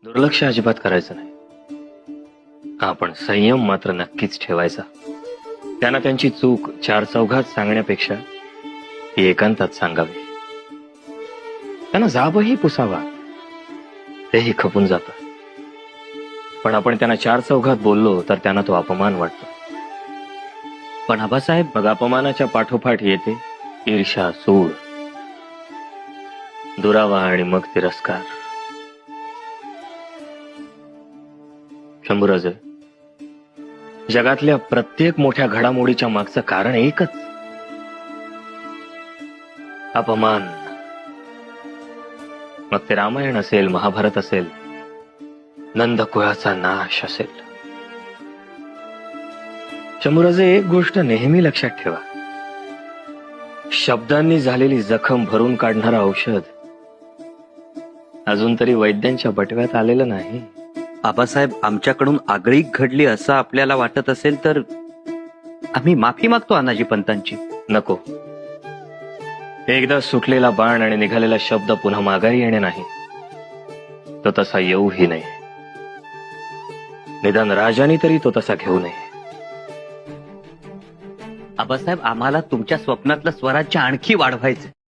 दुर्लक्ष अजिबात करायचं नाही. आपण संयम मात्र नक्कीच ठेवायचा. त्यांना त्यांची चूक चार चौघात सांगण्यापेक्षा ती एकांतात सांगावी. त्यांना जाबही पुसावा, तेही खपून जात. पण आपण त्यांना चार चौघात बोललो तर त्यांना तो अपमान वाटतो. पण आबासाहेब, मग अपमानाच्या पाठोपाठ येते ईर्ष्या, सूड, दुरावा आणि मग तिरस्कार. शंभूराज, जगातल्या प्रत्येक मोठ्या घडामोडीच्या मागचं कारण एकच, अपमान. मग ते रामायण असेल, महाभारत असेल, नंदकुळाचा नाश असेल. शंभूराजे, एक गोष्ट नेहमी लक्षात ठेवा, शब्दांनी झालेली जखम भरून काढणारं औषध अजून तरी वैद्यांच्या बटव्यात आलेलं नाही. आबासाहेब, आमच्याकडून आगळीक घडली असं आपल्याला वाटत असेल तर आम्ही माफी मागतो अनाजी पंतांची. नको. एकदा सुटलेला बाण आणि निघालेला शब्द पुन्हा माघारी येणे नाही. तो तसा येऊही नये. निदान राजाने तरी तो तसा घेऊ नये. आबासाहेब, आम्हाला तुमच्या स्वप्नातलं स्वराज्य आणखी वाढवायचं.